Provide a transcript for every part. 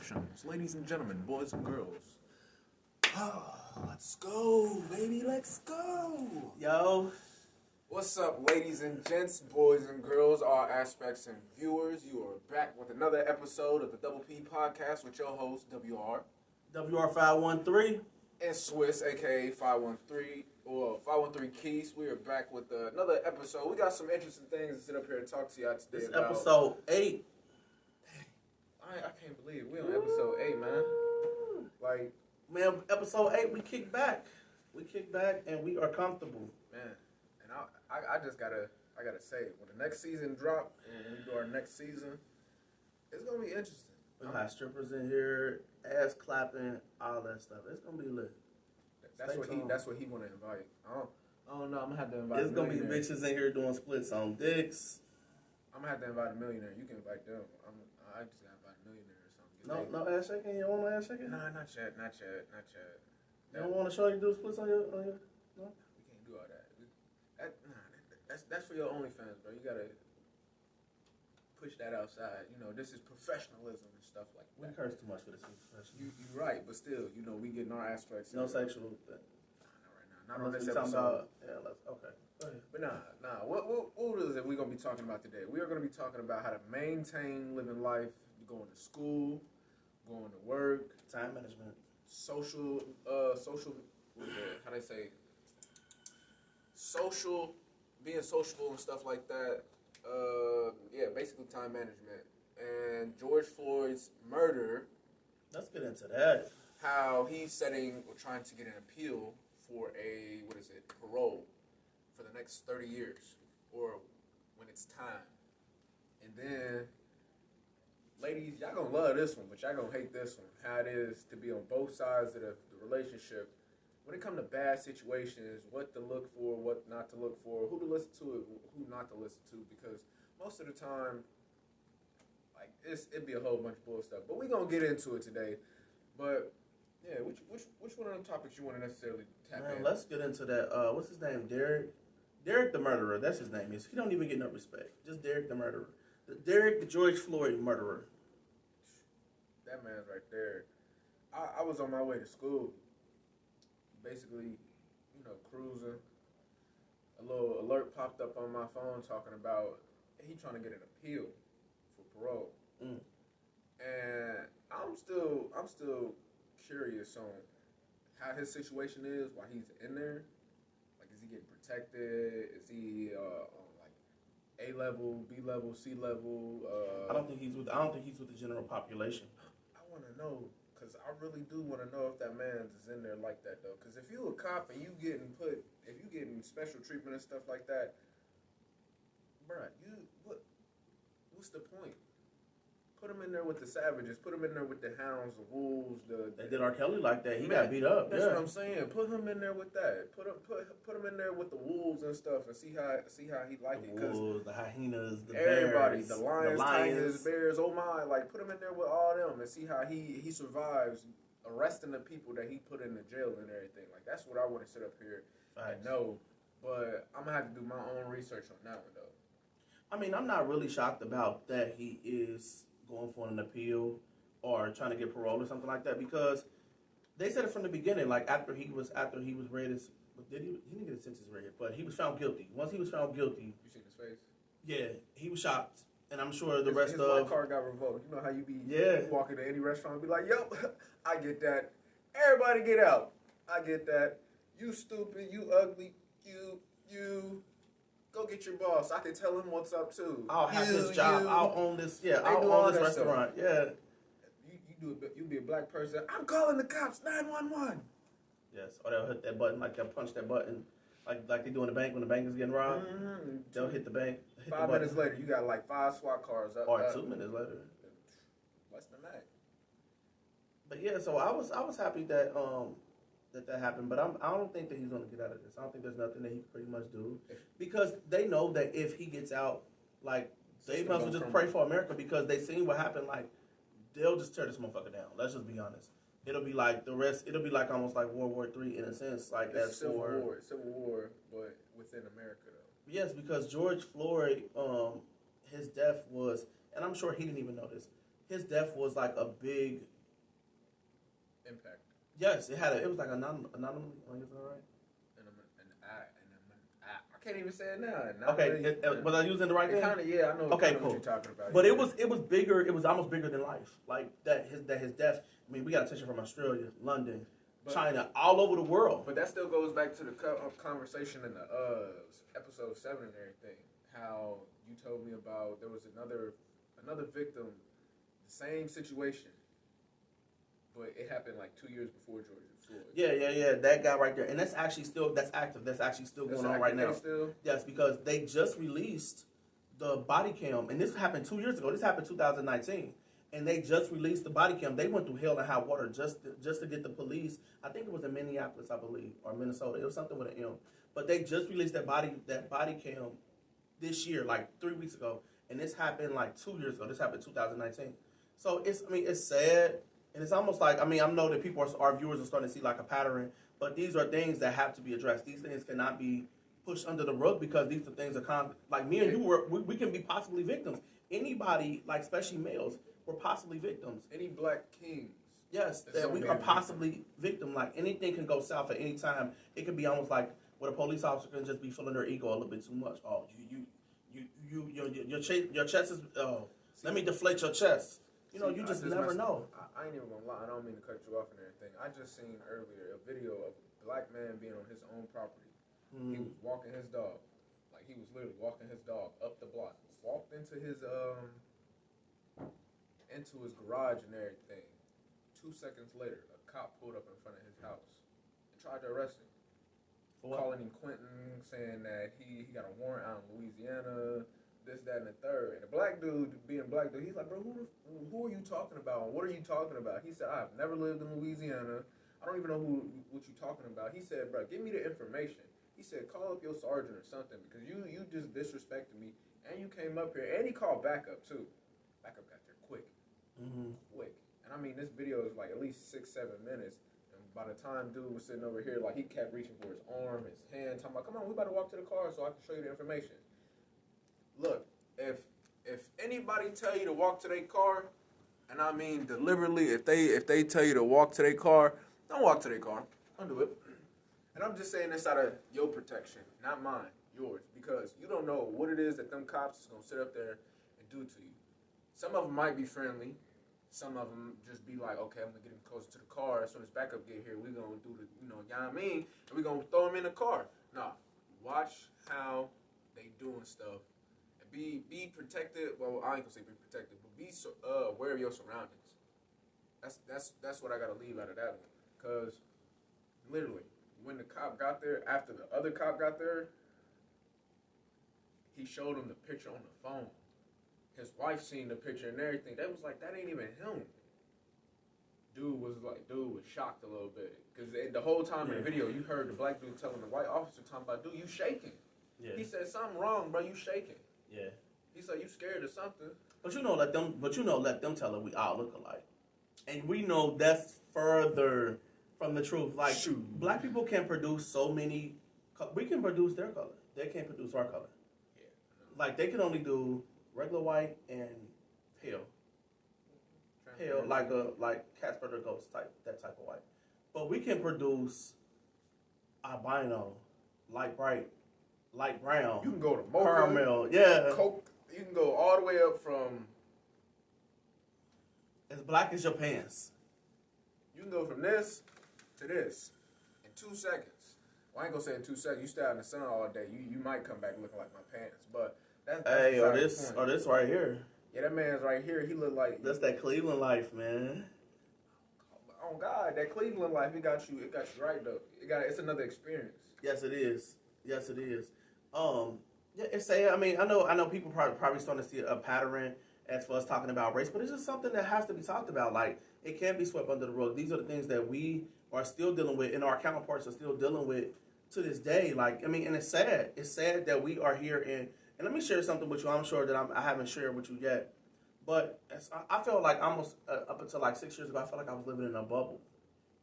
introductions. Ladies and gentlemen, boys and girls. Let's go, baby, let's go. Yo, What's up, ladies and gents, boys and girls, all aspects and viewers? You are back with another episode of the Double P Podcast with your host, WR. WR513. And Swiss, aka 513, or 513 Keys. We are back with another episode. We got some interesting things to sit up here and talk to y'all today This about. episode 8. I can't believe we on episode 8, man. Like, Man, episode 8, we kick back. We kick back and we are comfortable. man, and I just gotta say, when the next season drop, and we do our next season, it's gonna be interesting. We'll have strippers in here, ass clapping, all that stuff. It's gonna be lit. That's what he want to invite. I don't know. I'm gonna have to invite. It's gonna be bitches in here doing splits on dicks. I'm gonna have to invite a millionaire. You can invite them. I just gotta invite a millionaire or something. No ass shaking. You don't want no ass shaking? Nah, not yet. You don't want to show you do splits on your? No. We can't do all that. That's for your OnlyFans, bro. You gotta push that outside. You know, this is professionalism and stuff like We that. curse too much for this profession. You're right, but still, you know, we getting our aspects. No sexual. Not right now. Not on Unless this we talking episode. okay. Go ahead. But nah. What is it we're gonna be talking about today? We are gonna be talking about how to maintain living life, going to school, going to work, Time management. social, what is it? How they say, social, being sociable and stuff like that. Basically time management and George Floyd's murder. Let's get into that. How he's trying to get an appeal for parole for the next 30 years, or when it's time. And then, ladies, y'all gonna love this one, but y'all gonna hate this one. How it is to be on both sides of the relationship. When it comes to bad situations, what to look for, what not to look for, who to listen to, who not to listen to, because most of the time, like, it'd be a whole bunch of bull stuff. But we're gonna get into it today. But yeah, which one of them topics you want to necessarily tap in? Let's get into that. What's his name? Derek the murderer. That's his name. He don't even get no respect. Just Derek the murderer. Derek the George Floyd murderer. That man's right there. I was on my way to school, basically, cruising. A little alert popped up on my phone talking about he trying to get an appeal for parole. And I'm still curious on how his situation is while he's in there. Like, is he getting protected? Is he on like A level, B level, C level? I don't think he's with the general population. I want to know, because I really do want to know if that man's is in there like that, though. Because if you a cop and if you getting special treatment and stuff like that, bruh, what's the point? Put him in there with the savages. Put him in there with the hounds, the wolves. They did R. Kelly like that. He got beat up. That's what I'm saying. Put him in there with that. Put him in there with the wolves and stuff, and see how he like it. The wolves, the hyenas, the everybody, bears, the lions, tigers, bears. Oh my! Like, put him in there with all them and see how he survives arresting the people that he put in the jail and everything. Like, that's what I want to sit up here and know. But I'm gonna have to do my own research on that one, though. I mean, I'm not really shocked about that he is going for an appeal or trying to get parole or something like that, because they said it from the beginning. Like, after he was read his, he didn't get his sentence read, but he was found guilty. Once he was found guilty, You seen his face? yeah, he was shocked, and I'm sure the his black card got revoked. You know how you be walking to any restaurant and be like, "Yo, I get that. Everybody get out. I get that. You stupid. You ugly. You." Go get your boss. I can tell him what's up too. I'll have this job. I'll own this. Yeah, I'll own this restaurant. Stuff. Yeah. You be a black person. I'm calling the cops. 911. Yes, or they'll hit that button, like they'll punch that button, like they do in the bank when the bank is getting robbed. Mm-hmm. They'll hit the bank. 5 minutes later, you got like 5 SWAT cars up. Or 2 minutes later. Less than that. But yeah, so I was happy that that happened, but I don't think that he's going to get out of this. I don't think there's nothing that he can pretty much do, because they know that if he gets out, like, they might as well just pray for America, because they seen what happened. Like, they'll just tear this motherfucker down. Let's just be honest. It'll be like the rest. It'll be like almost like World War III in a sense. Like, it's Civil War, but within America, though. Yes, because George Floyd, his death was, and I'm sure he didn't even know this. His death was like a big Impact. Yes, it had. It was like anonymous. Am I using it right? I can't even say it now. Okay, was I using the right thing? Kind of, yeah. I know. Okay, cool. cool. What you're talking about. But it was bigger. It was almost bigger than life. Like his death. I mean, we got attention from Australia, London, China, all over the world. But that still goes back to the conversation in the episode 7 and everything. How you told me about there was another victim, the same situation, but it happened like 2 years before George Floyd. Yeah. That guy right there, and that's actually still active. That's actually still going on right now. Still? Yes, because they just released the body cam, and this happened 2 years ago. This happened 2019. And they just released the body cam. They went through hell and high water just to get the police. I think it was in Minneapolis, I believe, or Minnesota. It was something with an M. But they just released that body cam this year, like 3 weeks ago. And this happened like 2 years ago. This happened 2019. So it's sad. And it's almost like, I know that our viewers are starting to see like a pattern, but these are things that have to be addressed. These things cannot be pushed under the rug because these are things that like me and you we can be possibly victims. Anybody, like especially males, we're possibly victims. Any black kings. Yes, that we are possibly victim. Like anything can go south at any time. It can be almost like where a police officer can just be feeling their ego a little bit too much. Oh, your chest is. Oh, let me deflate your chest. You just never know. I ain't even gonna lie. I don't mean to cut you off and everything. I just seen earlier a video of a black man being on his own property. Mm-hmm. He was walking his dog, like he was literally walking his dog up the block. Walked into his garage and everything. 2 seconds later, a cop pulled up in front of his house and tried to arrest him. Calling him Quentin, saying that he got a warrant out in Louisiana, this, that, and the third. And the black dude, being black dude, he's like, bro, who are you talking about? What are you talking about? He said, I've never lived in Louisiana. I don't even know what you're talking about. He said, bro, give me the information. He said, call up your sergeant or something because you just disrespected me and you came up here. And he called backup, too. Backup got there quick. Mm-hmm. Quick. And I mean, this video is like at least 6-7 minutes. And by the time dude was sitting over here, like he kept reaching for his arm, his hand, talking about, come on, we about to walk to the car so I can show you the information. Look, if anybody tell you to walk to their car, and I mean deliberately, if they tell you to walk to their car, don't walk to their car. Don't do it. And I'm just saying this out of your protection, not mine, yours, because you don't know what it is that them cops is gonna sit up there and do to you. Some of them might be friendly. Some of them just be like, okay, I'm gonna get him closer to the car. As soon as backup get here, we gonna do the, you know what I mean? And we gonna throw him in the car. Nah, watch how they doing stuff. Be protected. Well, I ain't gonna say be protected, but be aware of your surroundings. That's what I gotta leave out of that one. Cause literally, when the cop got there, after the other cop got there, he showed him the picture on the phone. His wife seen the picture and everything. They was like, that ain't even him. Dude was shocked a little bit because the whole time in the video, you heard the black dude telling the white officer, talking about, dude, you shaking. Yeah. He said, something wrong, bro. You shaking. Yeah. He said, you scared of something. But let them tell her we all look alike. And we know that's further from the truth. Like, black people can produce so many. We can produce their color. They can't produce our color. Yeah. Like, they can only do regular white and pale. Pale, like Casper the Ghost type, that type of white. But we can produce albino, light brown. You can go to mocha, caramel, yeah. Coke. You can go all the way up from as black as your pants. You can go from this to this in 2 seconds. Well, I ain't gonna say in 2 seconds. You stay out in the sun all day. You might come back looking like my pants, but that's this right here. Yeah, that man's right here. He look like that's that Cleveland life, man. Oh God, that Cleveland life. It got you right though. It's another experience. Yes, it is. Yeah, it's sad. I mean, I know people probably starting to see a pattern as for us talking about race, but it's just something that has to be talked about. Like, it can't be swept under the rug. These are the things that we are still dealing with, and our counterparts are still dealing with to this day. Like, I mean, and it's sad. It's sad that we are here and let me share something with you. I'm sure that I haven't shared with you yet, but I felt like almost up until like 6 years ago, I felt like I was living in a bubble.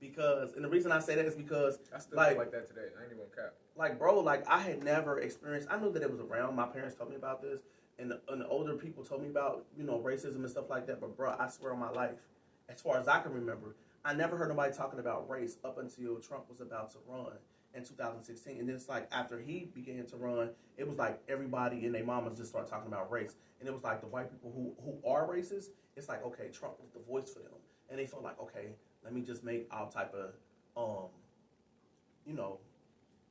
And the reason I say that is because I still feel like that today. I ain't even cap. Like, bro, like I had never experienced. I knew that it was around. My parents told me about this, and the older people told me about racism and stuff like that. But bro, I swear on my life, as far as I can remember, I never heard nobody talking about race up until Trump was about to run in 2016. And then it's like after he began to run, it was like everybody and their mamas just started talking about race. And it was like the white people who are racist, it's like, okay, Trump was the voice for them. And they felt like, okay, let me just make all type of,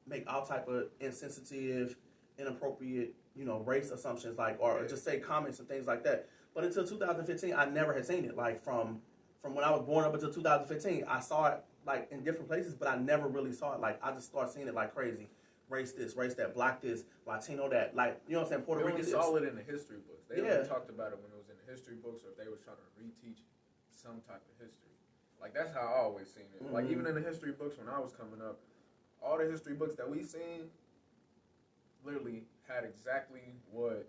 make all type of insensitive, inappropriate, race assumptions, like, or just say comments and things like that. But until 2015, I never had seen it. Like from when I was born up until 2015, I saw it like in different places, but I never really saw it. Like I just started seeing it like crazy. Race this, race that, black this, Latino that, like, you know what I'm saying, Puerto Rican. We saw it in the history books. They only talked about it when it was in the history books, or if they was trying to reteach some type of history. Like that's how I always seen it. Mm-hmm. Like even in the history books when I was coming up, all the history books that we seen literally had exactly what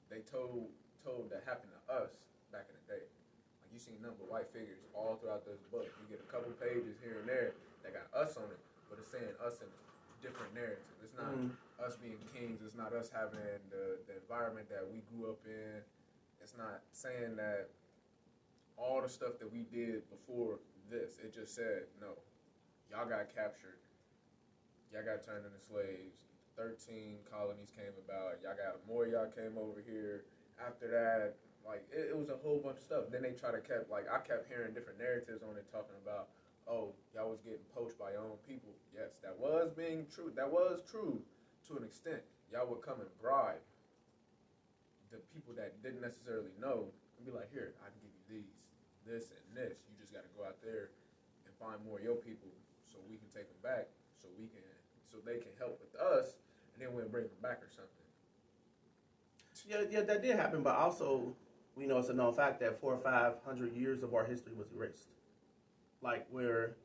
they told that happened to us back in the day. Like you seen nothing but white figures all throughout this book. You get a couple pages here and there that got us on it, but it's saying us in a different narrative. It's not us being kings. It's not us having the environment that we grew up in. It's not saying that all the stuff that we did before this. It just said, no, y'all got captured. Y'all got turned into slaves. 13 colonies came about. More y'all came over here. After that, like, it was a whole bunch of stuff. Then they I kept hearing different narratives on it talking about, oh, y'all was getting poached by your own people. Yes, that was being true. That was true to an extent. Y'all would come and bribe the people that didn't necessarily know and be like, here, I can give you this, and this. You just got to go out there and find more of your people so we can take them back, so they can help with us, and then we'll bring them back or something. Yeah, that did happen, but also, it's a known fact that 400 or 500 years of our history was erased. Like where,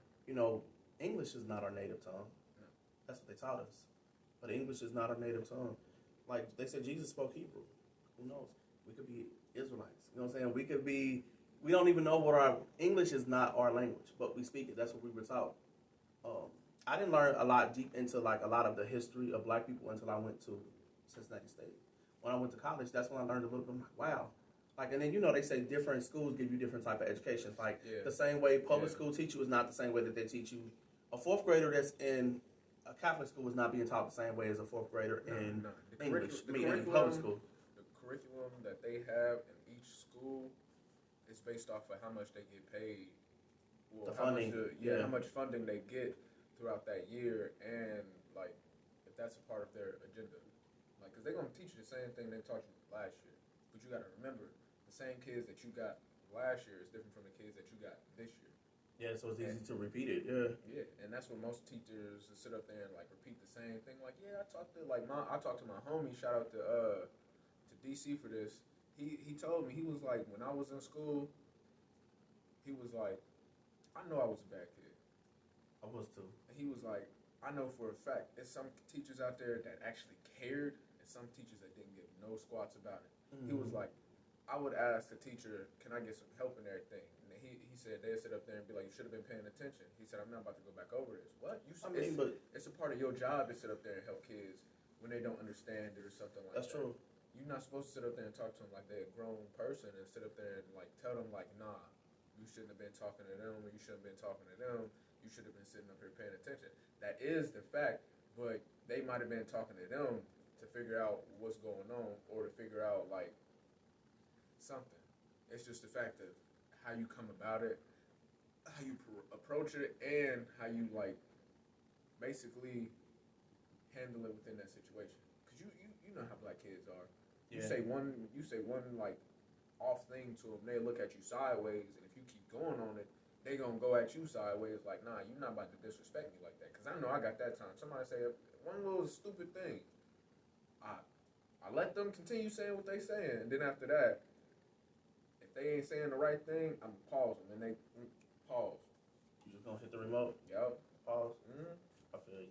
English is not our native tongue. No. That's what they taught us. But English is not our native tongue. Like they said, Jesus spoke Hebrew. Who knows? We could be Israelites. You know what I'm saying? We don't even know what English is not our language, but we speak it. That's what we were taught. I didn't learn a lot deep into like a lot of the history of black people until I went to Cincinnati State. When I went to college, that's when I learned a little bit. I'm like, wow. Like, and then, they say different schools give you different type of education. Like, the same way public school teach you is not the same way that they teach you. A fourth grader that's in a Catholic school is not being taught the same way as a fourth grader in English, in public school. The curriculum that they have in each school is based off of how much they get paid. Well, the funding. How much funding they get throughout that year, and, like, if that's a part of their agenda. Like, because they're going to teach you the same thing they taught you last year. But you got to remember, the same kids that you got last year is different from the kids that you got this year. Yeah, so it's easy to repeat it. Yeah. Yeah, and that's what most teachers sit up there and like repeat the same thing. Like, yeah, I talked to my homie. Shout out to DC for this. He told me, he was like, when I was in school, he was like, I know I was a bad kid. I was too. And he was like, I know for a fact there's some teachers out there that actually cared, and some teachers that didn't give no squats about it. Mm-hmm. He was like, I would ask a teacher, can I get some help in everything? And he said they'd sit up there and be like, you should have been paying attention. He said, I'm not about to go back over this. What? It's a part of your job to sit up there and help kids when they don't understand it or something like that. That's true. You're not supposed to sit up there and talk to them like they're a grown person and sit up there and like tell them like, nah, you shouldn't have been talking to them, or you shouldn't have been talking to them. You should have been sitting up here paying attention. That is the fact, but they might have been talking to them to figure out what's going on, or to figure out like something. It's just the fact of how you come about it, how you approach it, and how you like basically handle it within that situation. Because you know how black kids are. You say one like off thing to them, they look at you sideways, and if you keep going on it, they gonna go at you sideways like, nah, you're not about to disrespect me like that. Because I know I got that time. Somebody say one little stupid thing, I let them continue saying what they saying, and then after that, if they ain't saying the right thing, I'm pause them, and they pause. You just gonna hit the remote? Yep. Pause. Mm-hmm. I feel you.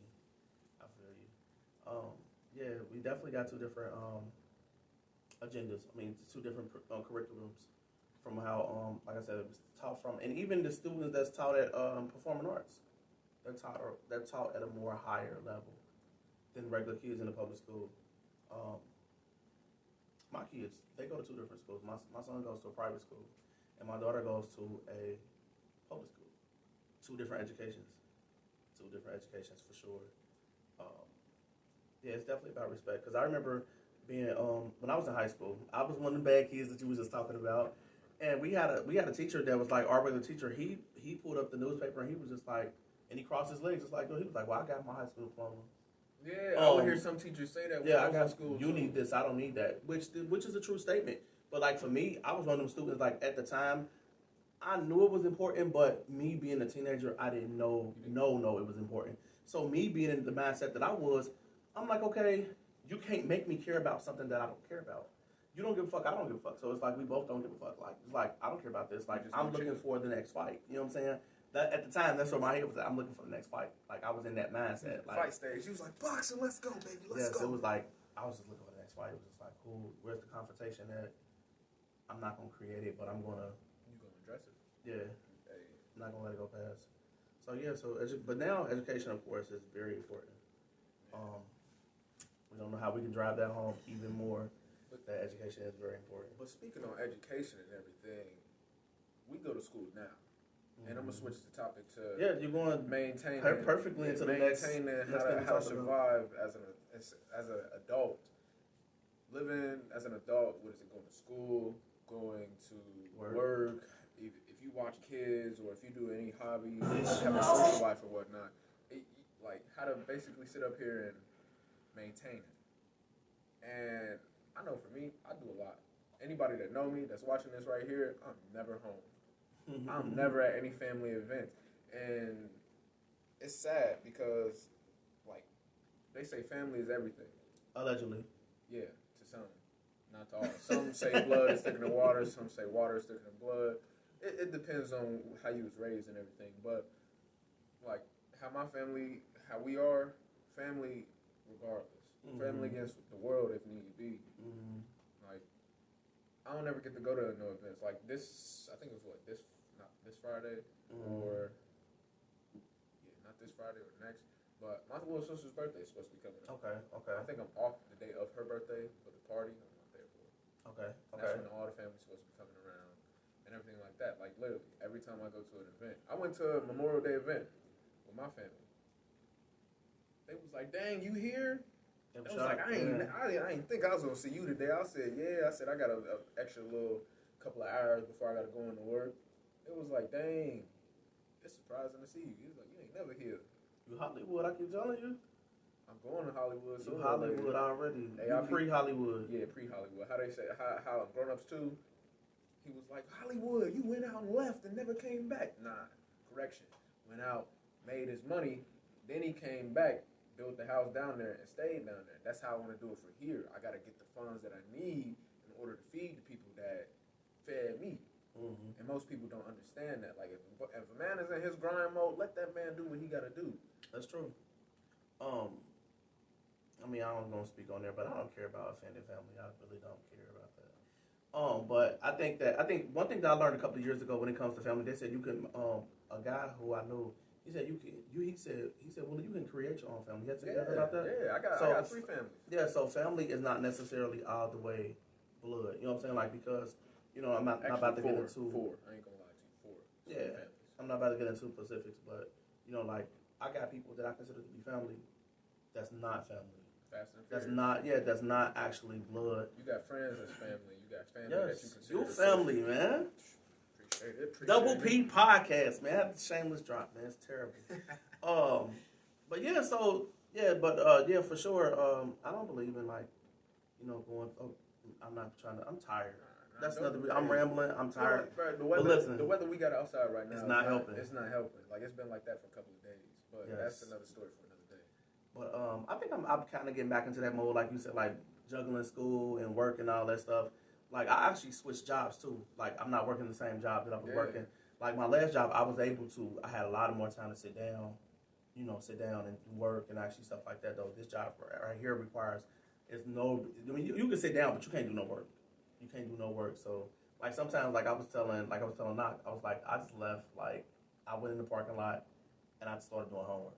Yeah, we definitely got two different agendas. I mean, two different curriculums from how, like I said, it was taught from, and even the students that's taught at performing arts, they're taught at a more higher level than regular kids in the public school. My kids, they go to two different schools. My son goes to a private school, and my daughter goes to a public school. two different educations. Two different educations for sure. Um, yeah, it's definitely about respect. Because I remember being when I was in high school, I was one of the bad kids that you was just talking about, and we had a teacher that was like our regular teacher. He pulled up the newspaper and he was just like, and he crossed his legs just like, he was like, well, I got my high school diploma. Yeah, I would hear some teachers say that. Yeah, when I got was in school. You too. Need this. I don't need that. Which is a true statement. But like for me, I was one of them students. Like at the time, I knew it was important, but me being a teenager, I didn't know it was important. So me being in the mindset that I was, I'm like, okay, you can't make me care about something that I don't care about. You don't give a fuck, I don't give a fuck. So it's like we both don't give a fuck. Like it's like I don't care about this. Like I'm looking for the next fight. You know what I'm saying? That at the time, that's where my head was at. I'm looking for the next fight. Like I was in that mindset. Like, fight stage. He was like, boxing, let's go, baby, let's go. Yes, it was like I was just looking for the next fight. It was just like, cool. Where's the confrontation at? I'm not gonna create it, but I'm gonna. You gonna address it? Yeah. Hey. I'm not gonna let it go past. So yeah. But now education, of course, is very important. We don't know how we can drive that home even more. But that education is very important. But speaking on education and everything, we go to school now. And I'm gonna switch the topic to you're going maintaining perfectly into the next how to survive as an adult, living as an adult. What is it? Going to school, going to work. If you watch kids or if you do any hobby, have a social life or whatnot, like how to basically sit up here and maintain it. And I know for me, I do a lot. Anybody that know me that's watching this right here, I'm never home. I'm never at any family event. And it's sad because, like, they say family is everything. Allegedly. Yeah, to some. Not to all. Some say blood is thicker than water. Some say water is thicker than blood. It depends on how you was raised and everything. But, like, how my family, how we are, family regardless. Family against the world if need be. Like, I don't ever get to go to no events. Like this, I think it was not this Friday, or not this Friday or next. But my little sister's birthday is supposed to be coming up. Okay. I think I'm off the day of her birthday, but the party I'm not there for. Okay. That's when all the family's supposed to be coming around and everything like that. Like literally, every time I go to an event, I went to a Memorial Day event with my family. They was like, "Dang, you here?" I was like, I ain't think I was gonna see you today. I said, yeah. I said I got a extra little couple of hours before I gotta go into work. It was like, dang, it's surprising to see you. He was like, you ain't never here. You Hollywood, I keep telling you. I'm going to Hollywood. You Hollywood already. Hey, you pre-Hollywood. Yeah, pre-Hollywood. How they say how Grown Ups 2. He was like, Hollywood, you went out and left and never came back. Nah, correction. Went out, made his money, then he came back. Built the house down there and stayed down there. That's how I want to do it for here. I got to get the funds that I need in order to feed the people that fed me. And most people don't understand that. Like, if a man is in his grind mode, let that man do what he got to do. That's true. I mean, I don't gonna speak on there, but I don't care about offending family. I really don't care about that. But I think one thing that I learned a couple of years ago when it comes to family, they said you can. A guy who I knew. He said you can. He said, well, you can create your own family. You heard about that? Yeah, I got 3 families. Yeah, so family is not necessarily all the way blood. You know what I'm saying? Like because I'm not about to get into 4. I ain't gonna lie to you. 4. Yeah, I'm not about to get into specifics, but like I got people that I consider to be family. That's not family. That's not actually blood. You got friends as family. You got family that you consider. Your family, man. Double P podcast, man. Shameless drop, man. It's terrible. But yeah, for sure. I don't believe in like, going. Oh, I'm not trying to. I'm tired. That's another. I'm rambling. I'm tired. Right, but listen, the weather we got outside right now is not helping. It's not helping. Like it's been like that for a couple of days. But that's another story for another day. But I think I'm kind of getting back into that mode, like you said, like juggling school and work and all that stuff. Like, I actually switched jobs, too. Like, I'm not working the same job that I was working. Like, my last job, I was able to, I had a lot more time to sit down and work and actually stuff like that, though. This job right here requires, you can sit down, but you can't do no work. You can't do no work. So, like, sometimes, like I was telling Knock, I was like, I just left, like, I went in the parking lot and I just started doing homework.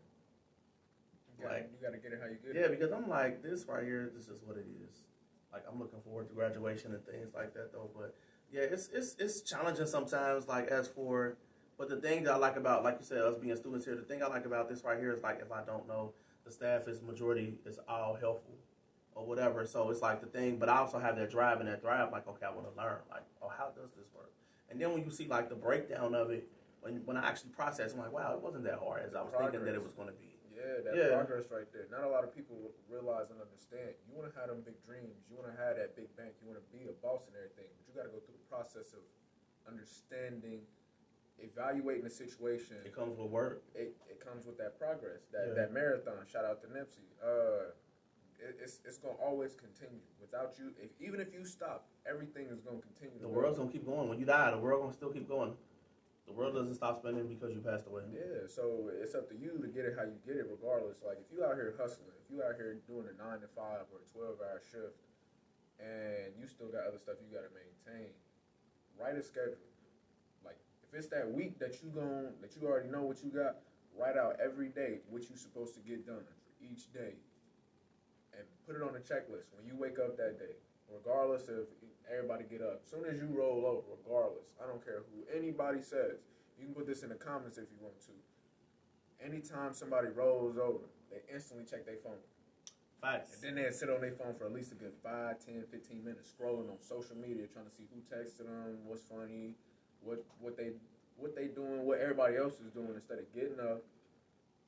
You got to get it how you get it. Yeah, because I'm like, this right here, this is what it is. Like, I'm looking forward to graduation and things like that, though. But, yeah, it's challenging sometimes, like, as for, But the thing that I like about, like you said, us being students here, the thing I like about this right here is like if I don't know, the staff is majority is all helpful or whatever. So it's like the thing, but I also have that drive and that drive, like, okay, I want to learn. Like, oh, how does this work? And then when you see like the breakdown of it, when I actually process, I'm like, wow, it wasn't that hard as I was thinking that it was going to be. Yeah, that progress right there. Not a lot of people realize and understand. You want to have them big dreams. You want to have that big bank. You want to be a boss and everything. But you got to go through the process of understanding, evaluating the situation. It comes with work. It comes with that progress. That marathon. Shout out to Nipsey. It's gonna always continue. Without you, even if you stop, everything is gonna continue. The world's gonna keep going. When you die, the world gonna still keep going. The world doesn't stop spinning because you passed away. Yeah, so it's up to you to get it how you get it, regardless. Like if you out here hustling, if you out here doing a 9 to 5 or a 12-hour shift, and you still got other stuff you got to maintain, write a schedule. Like if it's that week that you already know what you got, write out every day what you supposed to get done for each day, and put it on a checklist when you wake up that day. Regardless of everybody get up. As soon as you roll over, regardless, I don't care who anybody says. You can put this in the comments if you want to. Anytime somebody rolls over, they instantly check their phone. Facts. And then they sit on their phone for at least a good 5, 10, 15 minutes scrolling on social media, trying to see who texted them, what's funny, what they doing, what everybody else is doing, instead of getting up,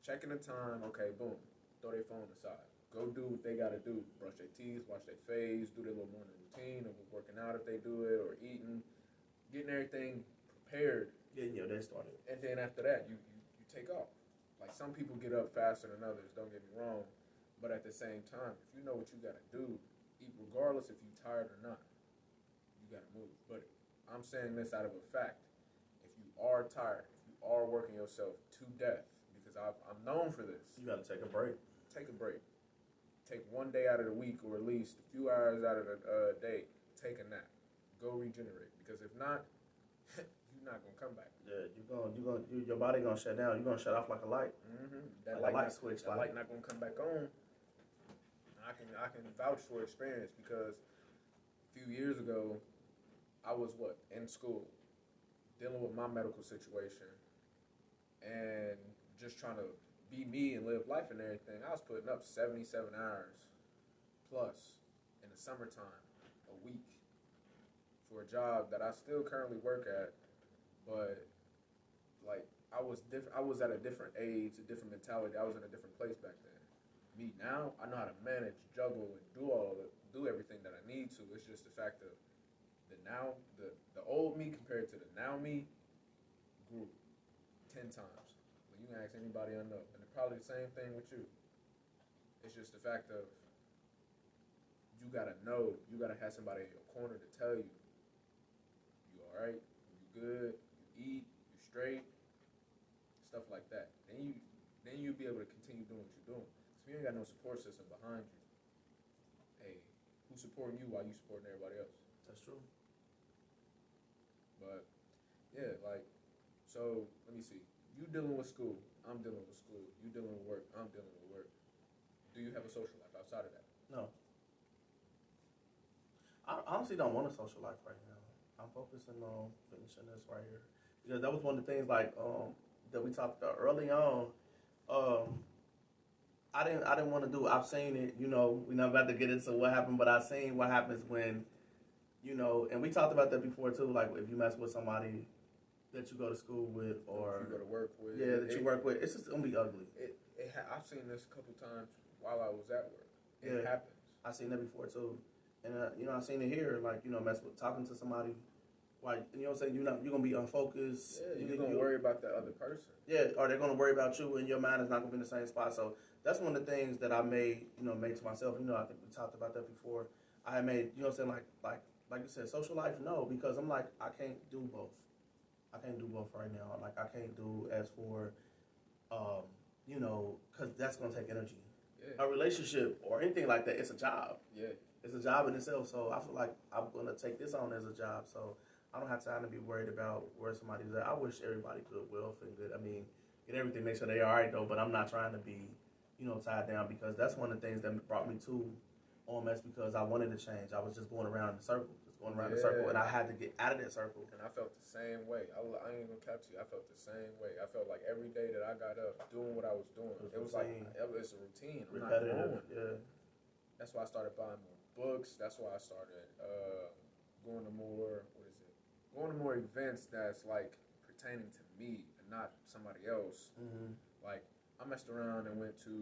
checking the time. Okay, boom, throw their phone aside. Go do what they gotta do. Brush their teeth, wash their face, do their little morning routine of working out if they do it, or eating, getting everything prepared. Getting your day started. And then after that, you take off. Like some people get up faster than others, don't get me wrong. But at the same time, if you know what you gotta do, regardless if you're tired or not, you gotta move. But I'm saying this out of a fact. If you are tired, if you are working yourself to death, because I'm known for this. You gotta take a break. Take a break. Take one day out of the week, or at least a few hours out of the day. Take a nap. Go regenerate. Because if not, you're not gonna come back. Yeah, your body gonna shut down. You're gonna shut off like a light. Mm-hmm. That light switch. That light not gonna come back on. I can vouch for experience because a few years ago, I was in school, dealing with my medical situation, and just trying to be me and live life and everything. I was putting up 77 hours plus in the summertime a week for a job that I still currently work at, but like I was at a different age, a different mentality. I was in a different place back then. Me now, I know how to manage, juggle, and do everything that I need to. It's just the fact of the old me compared to the now me grew 10 times. You can ask anybody I know, and it's probably the same thing with you. It's just the fact of you gotta know, you gotta have somebody in your corner to tell you, you all right, you good, you eat, you straight, stuff like that. Then you'll be able to continue doing what you're doing. Because if you ain't got no support system behind you, hey, who's supporting you while you supporting everybody else? That's true. But yeah, so let me see. You dealing with school, I'm dealing with school. You dealing with work, I'm dealing with work. Do you have a social life outside of that? No. I honestly don't want a social life right now. I'm focusing on finishing this right here. Because that was one of the things that we talked about early on. I didn't want to do. I've seen it, we're not about to get into what happened, but I've seen what happens when, and we talked about that before too, like if you mess with somebody that you go to school with, or you go to work with. Yeah, you work with. It's just gonna be ugly. I've seen this a couple times while I was at work. It happens. I've seen that before too, and I've seen it here. Like mess with talking to somebody. Like what I'm saying, you're gonna be unfocused. Yeah, you're gonna worry about the other person. Yeah, or they're gonna worry about you, and your mind is not gonna be in the same spot. So that's one of the things that I made to myself. I think we talked about that before. I made what I'm saying, like you said, social life. No, because I'm like I can't do both. I can't do both right now. Like I can't do as for, because that's gonna take energy. Yeah. A relationship or anything like that, it's a job. Yeah, it's a job in itself. So I feel like I'm gonna take this on as a job. So I don't have time to be worried about where somebody's at. I wish everybody good wealth and good. I mean, get everything, make sure they all right though. But I'm not trying to be, tied down because that's one of the things that brought me to OMS because I wanted to change. I was just going around in circles. going around the circle, and I had to get out of that circle. And I felt the same way. I ain't gonna cap to you. I felt the same way. I felt like every day that I got up doing what I was doing, it was like it's a routine. I'm not growing. Yeah. That's why I started buying more books. That's why I started going to more going to more events that's like pertaining to me and not somebody else. Mm-hmm. Like I messed around and went to,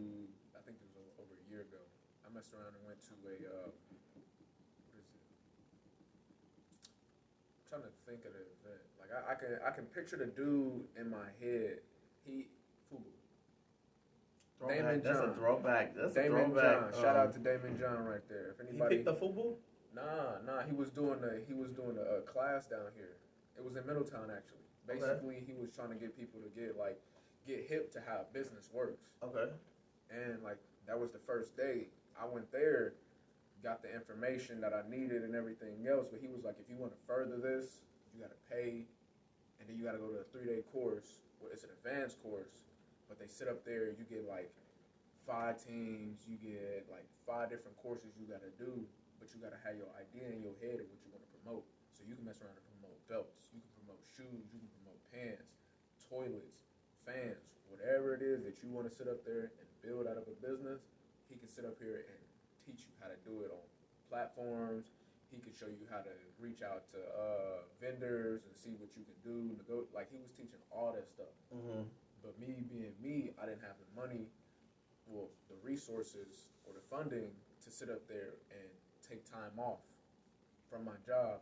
I think it was over a year ago. I messed around and went to a what is it? I'm trying to think of the event. Like I can picture the dude in my head. Fubu. Damon John. That's a throwback. That's Damon a throwback. John. Shout out to Damon John right there. If anybody he picked the Fubu? Nah. He was doing a class down here. It was in Middletown actually. Basically, he was trying to get people to get hip to how business works. Okay. And like that was the first day. I went there, got the information that I needed and everything else. But he was like, if you want to further this, you got to pay, and then you got to go to a 3-day course. Well, it's an advanced course, but they sit up there. You get like 5 teams. You get like 5 different courses you got to do. But you got to have your idea in your head of what you want to promote. So you can mess around and promote belts. You can promote shoes. You can promote pants, toilets, fans, whatever it is that you want to sit up there and build out of a business. He can sit up here and teach you how to do it on platforms. He can show you how to reach out to vendors and see what you can do. Like he was teaching all that stuff. Mm-hmm. But me being me, I didn't have the money, well, the resources or the funding to sit up there and take time off from my job,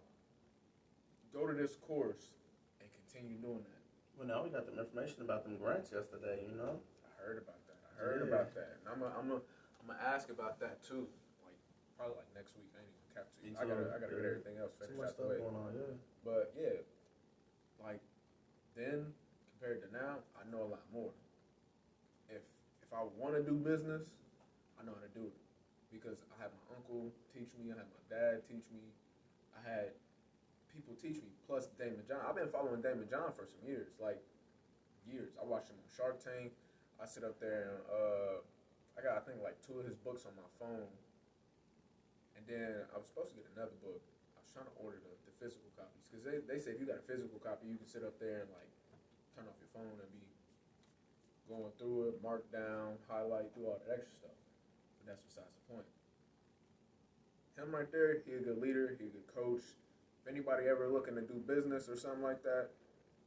go to this course, and continue doing that. Well, now we got some information about them grants yesterday. You know, I heard about that. And I'm gonna ask about that too. Like probably like next week. I ain't even cap to you. I gotta get everything else finished out the way. Going on, yeah. But yeah, like then compared to now, I know a lot more. If I want to do business, I know how to do it. Because I had my uncle teach me, I had my dad teach me, I had people teach me, plus Damon John. I've been following Damon John for some years, like years. I watched him on Shark Tank. I sit up there and I got, I think, like 2 of his books on my phone. And then I was supposed to get another book. I was trying to order the physical copies. Because they say if you got a physical copy, you can sit up there and like turn off your phone and be going through it, mark down, highlight, do all that extra stuff. But that's besides the point. Him right there, he a good leader, he a good coach. If anybody ever looking to do business or something like that,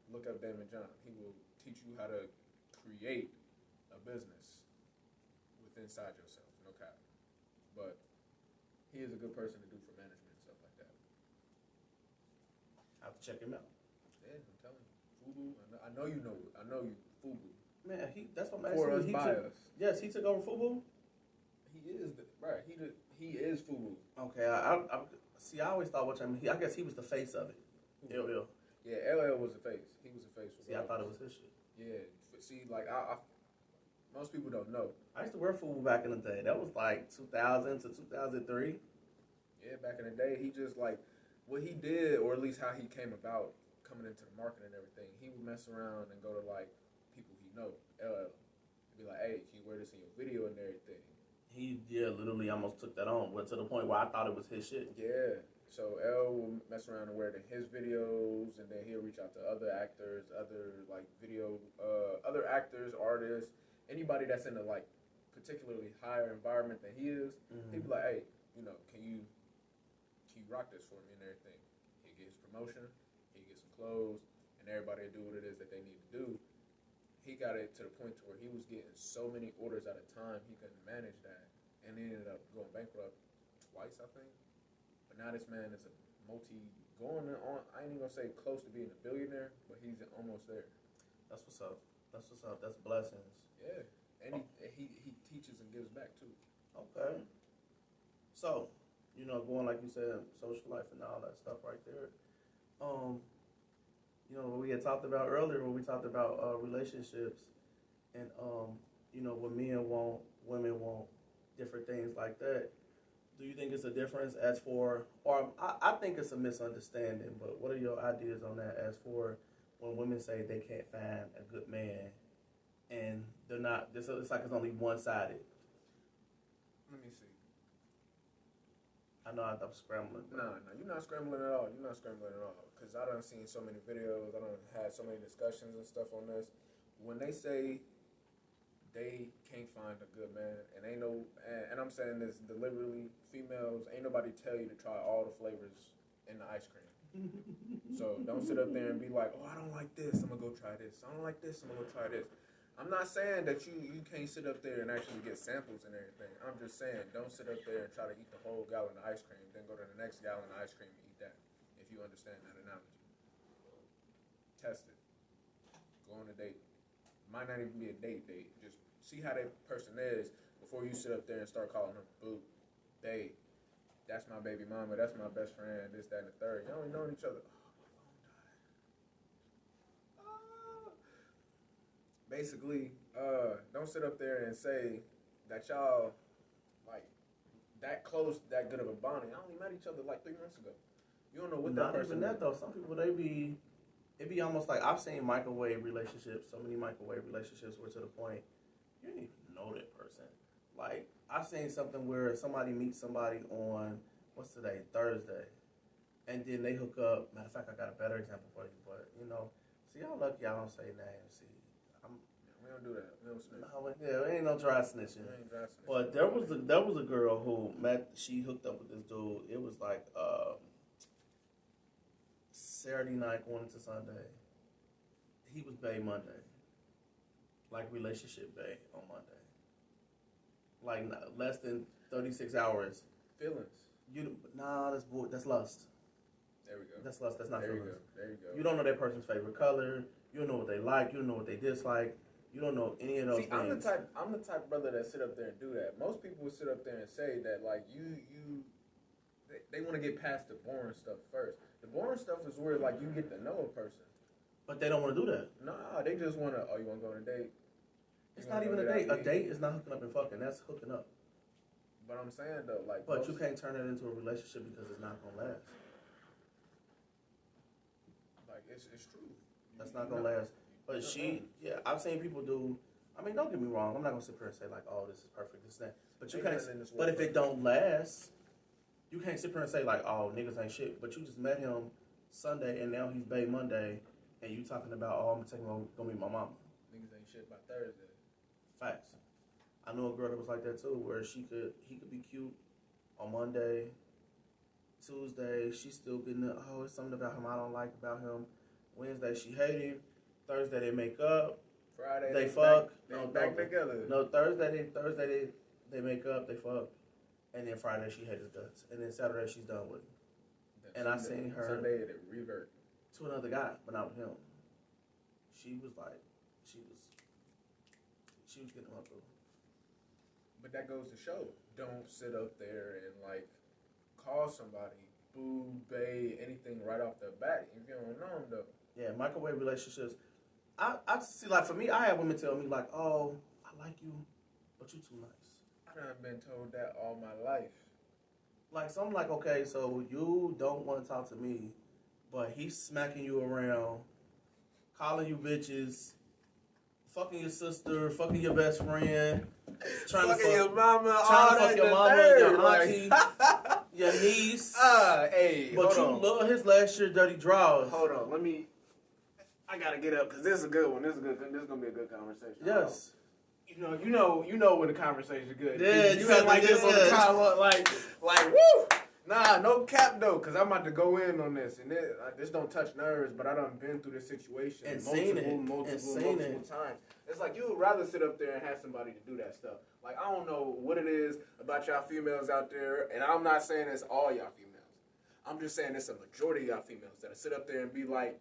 look up Damon John. He will teach you how to create a business with inside yourself, no cap. But he is a good person to do for management and stuff like that. I have to check him out. Yeah, I'm telling you. Fubu, I know you know it. I know you, Fubu. Man, that's what I'm asking. Yes, he took over Fubu? He is, he is Fubu. Okay, I see. I always thought I guess he was the face of it. LL. Yeah, LL was the face. He was the face. See, I thought it was his shit. Yeah. See, like I most people don't know. I used to wear Fubu back in the day. That was like 2000 to 2003. Yeah, back in the day, he just like what he did, or at least how he came about coming into the market and everything. He would mess around and go to like people he know, LL, and be like, "Hey, can you wear this in your video and everything?" He literally almost took that on, but to the point where I thought it was his shit. Yeah. So L will mess around and wear it in his videos, and then he'll reach out to other actors, other actors, artists, anybody that's in a like particularly higher environment than he is. Mm-hmm. He'll be like, "Hey, can you rock this for me and everything?" He get his promotion, he get some clothes, and everybody do what it is that they need to do. He got it to the point to where he was getting so many orders at a time, he couldn't manage that, and he ended up going bankrupt twice, I think. But now this man is going on. I ain't even gonna say close to being a billionaire, but he's almost there. That's what's up. That's blessings. Yeah, and he teaches and gives back too. Okay. So, going like you said, social life and all that stuff right there. What we had talked about earlier when we talked about relationships and, what men want, women want, different things like that. Do you think it's a difference as for, or I think it's a misunderstanding, but what are your ideas on that as for when women say they can't find a good man and they're not, it's like it's only one-sided? Let me see. I know I'm scrambling. No, you're not scrambling at all. You're not scrambling at all. Because I done seen so many videos. I done had so many discussions and stuff on this. When they say they can't find a good man, and ain't no, and I'm saying this deliberately, females, ain't nobody tell you to try all the flavors in the ice cream. So don't sit up there and be like, oh, I don't like this, I'm gonna go try this. I don't like this, I'm gonna go try this. I'm not saying that you can't sit up there and actually get samples and everything. I'm just saying don't sit up there and try to eat the whole gallon of ice cream, then go to the next gallon of ice cream and eat that. If you understand that analogy. Test it. Go on a date. Might not even be a date. Just see how that person is before you sit up there and start calling them boo, babe. That's my baby mama. That's my best friend. This, that, and the third. Y'all ain't known each other. Basically, don't sit up there and say that y'all like that close, that good of a bonding. I only met each other like 3 months ago. You don't know what that person. Not even that though. Some people it be almost like I've seen microwave relationships. So many microwave relationships where to the point you didn't even know that person. Like I've seen something where somebody meets somebody on what's today, Thursday, and then they hook up. Matter of fact, I got a better example for you, but see, y'all lucky I don't say names. See. We don't do that. We don't snitch. No, yeah, it ain't no dry snitching. But there was a girl who she hooked up with this dude. It was like Saturday night going into Sunday. He was bae Monday. Like relationship bae on Monday. Like less than 36 hours. Feelings. That's lust. There we go. That's lust. That's not feelings. There you go. You don't know that person's favorite color. You don't know what they like. You don't know what they dislike. You don't know any of those things. I'm the type of brother that sit up there and do that. Most people would sit up there and say that like they want to get past the boring stuff first. The boring stuff is where like you get to know a person. But they don't want to do that. Nah, they just want to. Oh, you want to go on a date? It's not even a date. A date is not hooking up and fucking. That's hooking up. But I'm saying though, like. But you can't turn it into a relationship because it's not gonna last. Like it's true. That's not gonna last. But I've seen people do. I mean, don't get me wrong. I'm not gonna sit here and say like, "Oh, this is perfect, this and that." But you can't. But if it don't last, you can't sit here and say like, "Oh, niggas ain't shit." But you just met him Sunday and now he's bae Monday, and you talking about, "Oh, I'm gonna meet my mama." Niggas ain't shit by Thursday. Facts. I know a girl that was like that too, where he could be cute on Monday, Tuesday she's still getting it's something about him I don't like about him. Wednesday she hate him. Thursday they make up. Friday they fuck. Back together. No, Thursday they make up, they fuck, and then Friday she hates his guts, and then Saturday she's done with him. And I seen her Sunday it revert to another guy, but not with him. She was getting him up through. But that goes to show, don't sit up there and like call somebody boo, bae, anything right off the bat if you don't know them though. Yeah, microwave relationships. I see, like for me, I have women tell me like, "Oh, I like you, but you too nice." I done been told that all my life. Like, so I'm like, okay, so you don't want to talk to me, but he's smacking you around, calling you bitches, fucking your sister, fucking your best friend, trying fucking to your mama, trying to fuck your mama, your auntie, your niece. Hey, but hold you on. love his last year dirty draws. Hold on, I gotta get up because this is a good one. This is gonna be a good conversation. Yes. You know when the conversation is good. Yeah, you got like this on the top, like woo. Nah, no cap though, because I'm about to go in on this, and this don't touch nerves, but I done been through this situation multiple times. It's like you would rather sit up there and have somebody to do that stuff. Like I don't know what it is about y'all females out there, and I'm not saying it's all y'all females. I'm just saying it's a majority of y'all females that sit up there and be like,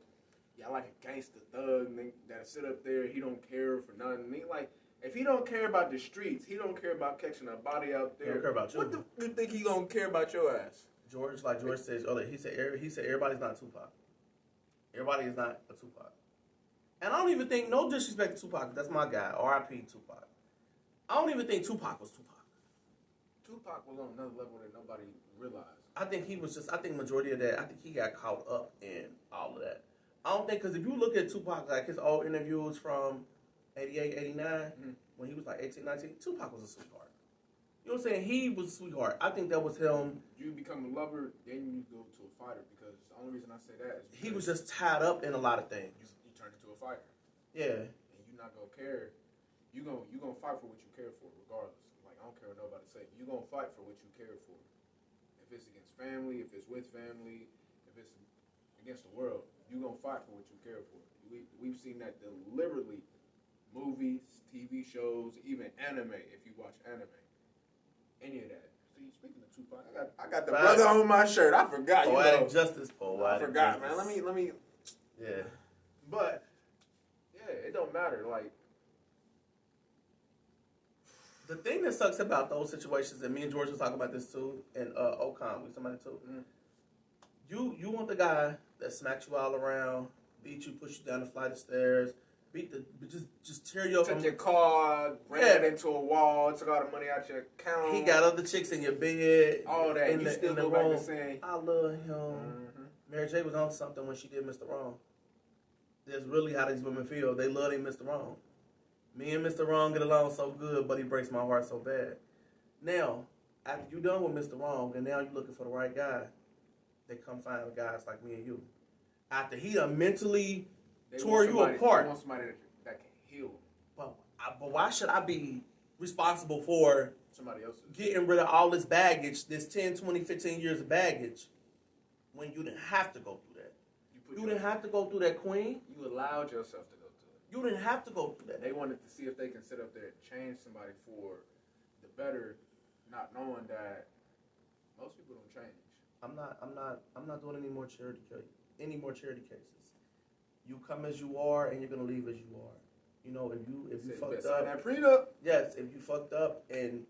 y'all like a gangster thug, and that sit up there. He don't care for nothing. And he like. If he don't care about the streets, he don't care about catching a body out there. He don't care about you. What you think he gonna care about your ass? George says earlier, he said everybody's not Tupac. Everybody is not a Tupac. And I don't even think, no disrespect to Tupac, that's my guy, R.I.P. Tupac. I don't even think Tupac was Tupac. Tupac was on another level that nobody realized. I think majority of that, I think he got caught up in all of that. I don't think, because if you look at Tupac, like his old interviews from 88, 89, when he was like 18, 19, Tupac was a sweetheart. You know what I'm saying? He was a sweetheart. I think that was him. You become a lover, then you go to a fighter. Because the only reason I say that is he was just tied up in a lot of things. You turn into a fighter. Yeah. And you're not gonna care. You gonna fight for what you care for, regardless. Like, I don't care what nobody say. You gonna fight for what you care for. If it's against family, if it's with family, if it's against the world, you gonna fight for what you care for. We've seen that deliberately. Movies, TV shows, even anime. If you watch anime, any of that. See, speaking of Tupac, I got the brother on my shirt. I forgot. Poetic justice, I forgot, man. Let me. Yeah. But yeah, it don't matter. Like, the thing that sucks about those situations, and me and George was talking about this too, and Ocon, we somebody too. Mm. You want the guy that smacks you all around, beat you, push you down the flight of stairs, just tear you up. Took your car, ran it into a wall, took all the money out your account. He got other chicks in your bed. All that. And you still go back to saying, I love him. Mm-hmm. Mary J was on something when she did Mr. Wrong. That's really how these women feel. They love Mr. Wrong. Me and Mr. Wrong get along so good, but he breaks my heart so bad. Now, after you done with Mr. Wrong, and now you're looking for the right guy, they come find guys like me and you. After he done mentally tore you apart. They want somebody that can heal. But why should I be responsible for somebody else getting rid of all this baggage, this 10, 20, 15 years of baggage, when you didn't have to go through that? You didn't have to go through that, Queen. You allowed yourself to go through it. You didn't have to go through that. They wanted to see if they can sit up there and change somebody for the better, not knowing that most people don't change. I'm not doing any more charity cases. You come as you are, and you're gonna leave as you are. You know, if you fucked up, that prenup. Yes, if you fucked up, and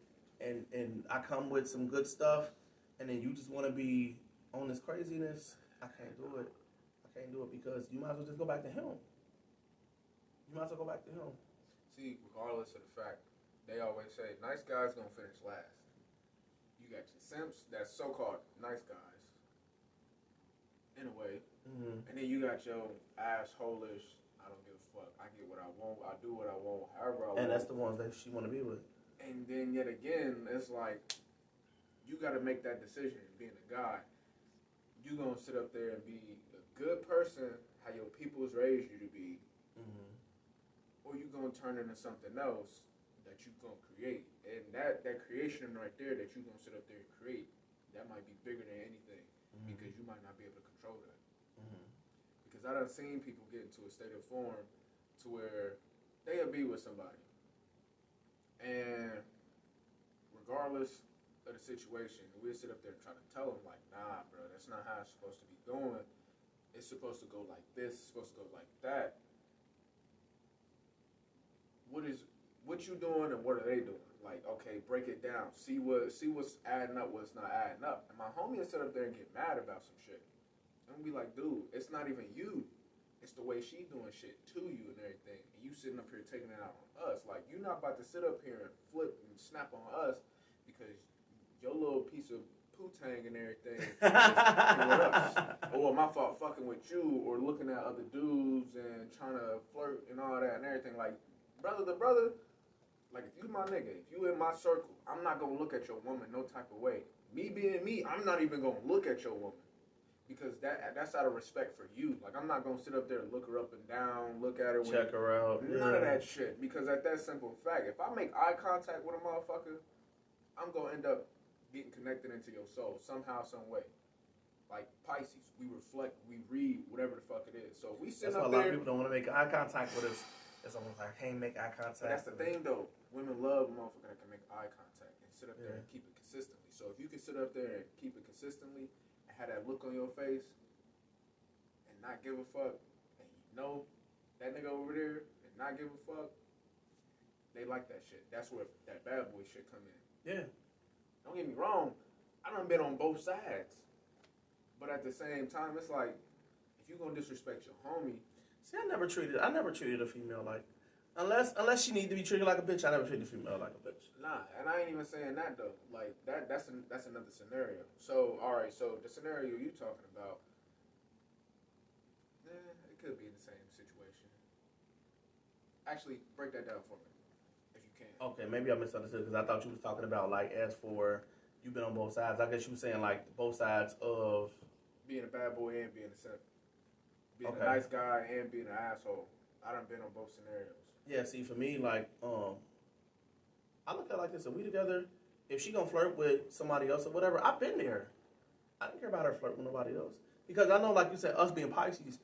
I come with some good stuff, and then you just want to be on this craziness, I can't do it. I can't do it because you might as well just go back to him. You might as well go back to him. See, regardless of the fact, they always say nice guys gonna finish last. You got your simps, that's so-called nice guys, in a way. Mm-hmm. And then you got your assholish, I don't give a fuck, I get what I want, I do what I want, however I want. And that's the ones that she want to be with. And then yet again, it's like, you got to make that decision, being a guy. You going to sit up there and be a good person, how your people's raised you to be, mm-hmm. or you going to turn into something else that you going to create. And that creation right there that you going to sit up there and create, that might be bigger than anything, mm-hmm. because you might not be able to control that. Mm-hmm. Because I done seen people get into a state of form to where they'll be with somebody. And regardless of the situation, we'll sit up there and try to tell them, like, nah, bro, that's not how it's supposed to be going. It's supposed to go like this, it's supposed to go like that. What you doing and what are they doing? Like, okay, break it down. See what's adding up, what's not adding up. And my homie will sit up there and get mad about some shit. And be like, dude, it's not even you. It's the way she doing shit to you and everything. And you sitting up here taking it out on us. Like, you're not about to sit up here and flip and snap on us because your little piece of poo-tang and everything is with us. Or my fault fucking with you or looking at other dudes and trying to flirt and all that and everything. Like, brother to brother, like, if you my nigga, if you in my circle, I'm not going to look at your woman no type of way. Me being me, I'm not even going to look at your woman. Because that's out of respect for you. Like, I'm not going to sit up there and look her up and down, look at her. Check her out. None of that shit. Because at that simple fact, if I make eye contact with a motherfucker, I'm going to end up getting connected into your soul somehow, some way. Like Pisces, we reflect, we read, whatever the fuck it is. So if we sit up there. That's why a lot of people don't want to make eye contact with us. It's almost like, I can't make eye contact. But that's the thing, though. Women love a motherfucker that can make eye contact and sit up there and keep it consistently. So if you can sit up there and keep it consistently, have that look on your face and not give a fuck, and you know that nigga over there and not give a fuck, they like that shit. That's where that bad boy shit come in. Yeah. Don't get me wrong, I done been on both sides. But at the same time, it's like, if you gonna disrespect your homie. See, I never treated a female like, unless she need to be treated like a bitch, I never treated a female like a bitch. Nah, and I ain't even saying that though. Like that's another scenario. So all right, so the scenario you talking about, it could be in the same situation. Actually, break that down for me, if you can't. Okay, maybe I misunderstood because I thought you was talking about like as for you've been on both sides. I guess you were saying like both sides of Being a bad boy and being a simp. Being Okay. a nice guy and being an asshole. I done been on both scenarios. Yeah, see, for me, like, I look at it like this: if we together, if she gonna flirt with somebody else or whatever, I've been there. I don't care about her flirting with nobody else because I know, like you said, us being Pisces,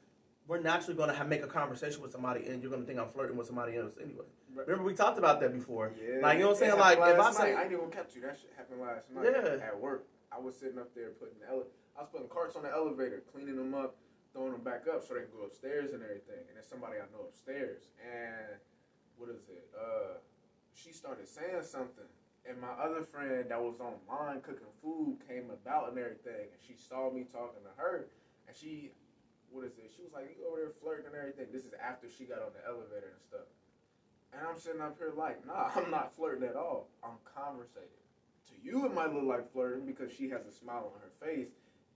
we're naturally gonna make a conversation with somebody, and you're gonna think I'm flirting with somebody else anyway. Right. Remember we talked about that before. Yeah. Like, you know what I'm saying? It Like, happened if I last say, night. I ain't even gonna catch you. That shit happened last night. Yeah. At work. I was sitting up there I was putting carts on the elevator, cleaning them up, throwing them back up so they can go upstairs and everything. And there's somebody I know upstairs. And what is it? She started saying something. And my other friend that was online cooking food came about and everything. And she saw me talking to her. And she was like, you over there flirting and everything. This is after she got on the elevator and stuff. And I'm sitting up here like, nah, I'm not flirting at all. I'm conversating. To you, it might look like flirting because she has a smile on her face.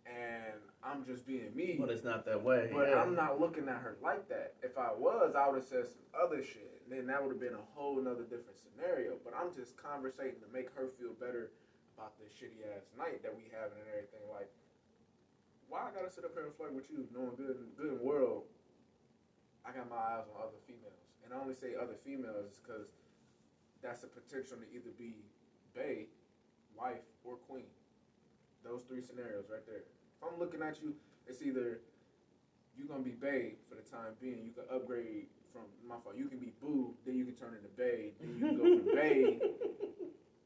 And I'm just being me. but it's not that way. But Yeah. I'm not looking at her like that. If I was, I would have said some other shit. Then that would have been a whole nother different scenario. But I'm just conversating to make her feel better about this shitty ass night that we having and everything. Like, why I gotta sit up here and flirt with you, knowing good and world, I got my eyes on other females. And I only say other females because that's a potential to either be bae, wife, or queen. Those three scenarios right there. If I'm looking at you, it's either you're gonna be bae for the time being. You can upgrade from my fault. You can be boo, then you can turn into bae. Then you can go from bae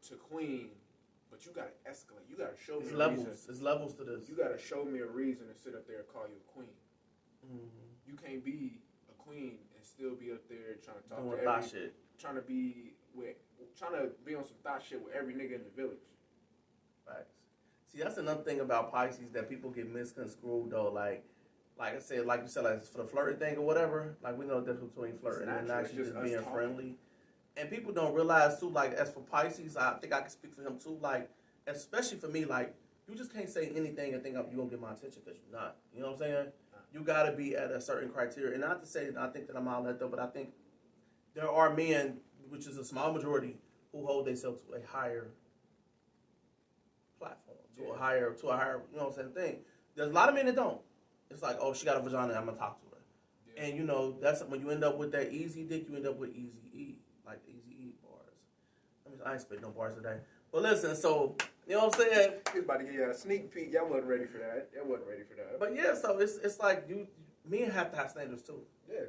to queen. But you gotta escalate. You gotta show me It's a levels. reason. It's levels to this. You gotta show me a reason to sit up there and call you a queen. Mm-hmm. You can't be a queen and still be up there trying to talk Doing to thought every, shit. trying to be on some thought shit with every nigga in the village. Facts. See, that's another thing about Pisces that people get misconstrued though. Like I said, like you said, like for the flirting thing or whatever. Like we know the difference between flirting and natural. actually It's just just being us talking. friendly. And people don't realize too. Like as for Pisces, I think I can speak for him too. Like especially for me, like you just can't say anything and think you're gonna get my attention because you're not. You know what I'm saying? You gotta be at a certain criteria. And not to say that I think that I'm out that though, but I think there are men, which is a small majority, who hold themselves to a higher platform, to a higher, you know what I'm saying, thing. There's a lot of men that don't. It's like, oh, she got a vagina, I'm gonna talk to her. Yeah. And you know, that's when you end up with that easy dick, you end up with easy E, like easy E bars. I ain't spit no bars today. But listen, so you know what I'm saying? He's about to give you a sneak peek. Y'all wasn't ready for that. But yeah, so it's like men have to have standards too. Yeah.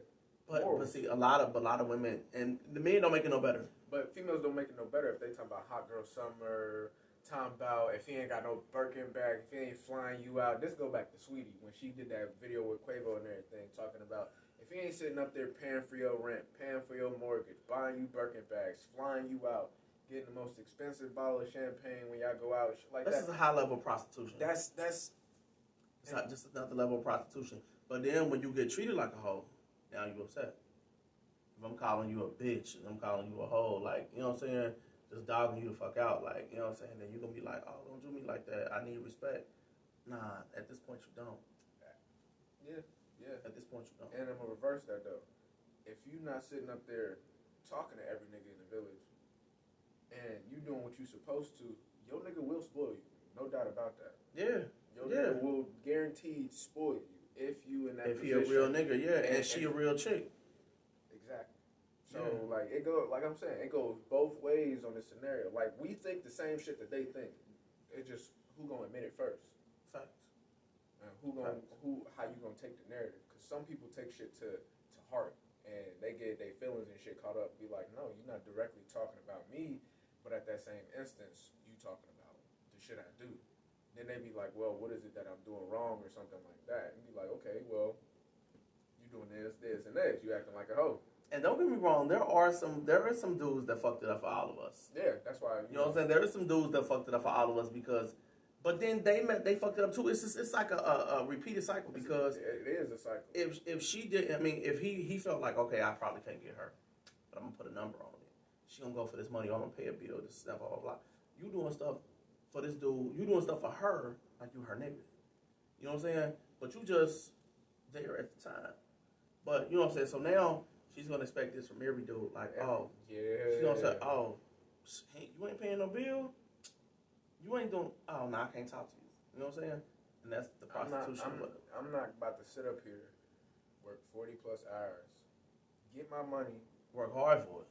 But see, a lot of women and the men don't make it no better. But females don't make it no better if they talk about hot girl summer, talking about if he ain't got no Birkin bag, if he ain't flying you out. This go back to Sweetie when she did that video with Quavo and everything, talking about if he ain't sitting up there paying for your rent, paying for your mortgage, buying you Birkin bags, flying you out, getting the most expensive bottle of champagne when y'all go out, shit like This that. is a high level of prostitution. That's It's not just another level of prostitution. But then when you get treated like a hoe, now you upset. If I'm calling you a bitch and I'm calling you a hoe, like, you know what I'm saying? Just dogging you the fuck out, like, you know what I'm saying? Then you're going to be like, oh, don't do me like that. I need respect. Nah, at this point you don't. yeah. At this point you don't. And I'm gonna reverse that though. If you not sitting up there talking to every nigga in the village, and you doing what you supposed to, your nigga will spoil you. No doubt about that. Yeah. Your nigga will guaranteed spoil you if you in that If he position. a real nigga, yeah, and And- she a real chick. Exactly. So Yeah. like it goes, like I'm saying, it goes both ways on this scenario. Like we think the same shit that they think. It's just who gonna admit it first, Facts. and how you gonna take the narrative? Because some people take shit to heart and they get their feelings and shit caught up. Be like, no, you're not directly talking about me, but at that same instance, you talking about the shit I do. Then they be like, well, what is it that I'm doing wrong or something like that? And be like, okay, well, you doing this, and this. You acting like a hoe. And don't get me wrong, there are some dudes that fucked it up for all of us. Yeah, that's why. You know what I'm saying? There are some dudes that fucked it up for all of us because, but then they fucked it up too. It's like a repeated cycle because It is a cycle. if she did, I mean, if he felt like, okay, I probably can't get her, but I'm gonna put a number on it. She gonna go for this money. I'm gonna pay a bill. This stuff, blah blah blah. You doing stuff for this dude? You doing stuff for her like you her nigga? You know what I'm saying? But you just there at the time. But you know what I'm saying? So now she's gonna expect this from every dude. Like, Yeah. she's gonna say, hey, you ain't paying no bill. You ain't doing. Oh, no, I can't talk to you. You know what I'm saying? And that's the prostitution. I'm not about to sit up here, work 40 plus hours, get my money, work hard for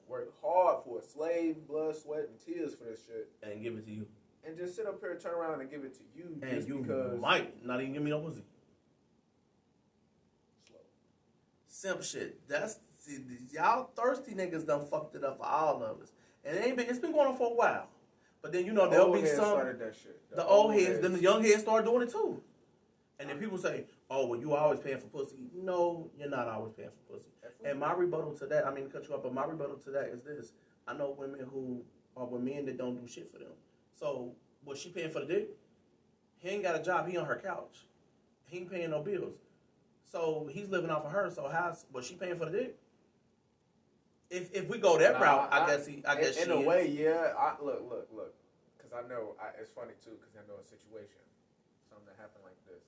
it, slave, blood, sweat, and tears for this shit, and give it to you, and just sit up here, turn around, and give it to you, and just you because might not even give me no pussy. Slow. Simp shit. Y'all thirsty niggas done fucked it up for all of us, and it's been going on for a while. But then there'll be some. That shit. The old heads, then the young heads start doing it too. And then people say, "Oh, well, you always paying for pussy." No, you're not always paying for pussy. And my rebuttal to that, I mean to cut you up, but my rebuttal to that is this: I know women who are with men that don't do shit for them. So was she paying for the dick? He ain't got a job. He on her couch. He ain't paying no bills. So he's living off of her. So was she paying for the dick? If we go that route, I guess she in a way, yeah. Look, because I know it's funny too, because I know a situation, something that happened like this.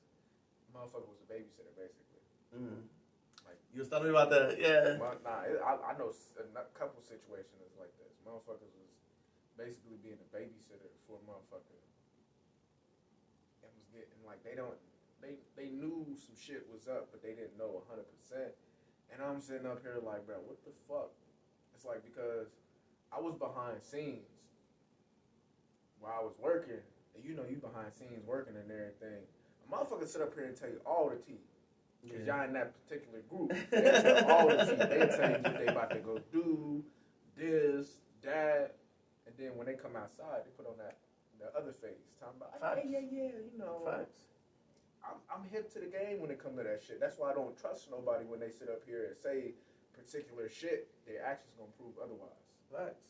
Motherfucker was a babysitter, basically. Mm-hmm. Like you was telling me about that, yeah. I know a couple situations like this. Motherfuckers was basically being a babysitter for a motherfucker, and was getting like they knew some shit was up, but they didn't know 100%. And I'm sitting up here like, bro, what the fuck? It's like, because I was behind scenes while I was working, and you behind scenes working and everything. A motherfucker sit up here and tell you all the tea. Because y'all in that particular group. They tell all the tea. They tell you what they about to go do, this, that, and then when they come outside, they put on the other face, talking about, yeah, Facts. I'm hip to the game when it comes to that shit. That's why I don't trust nobody when they sit up here and say particular shit. Their actions gonna prove otherwise. Facts.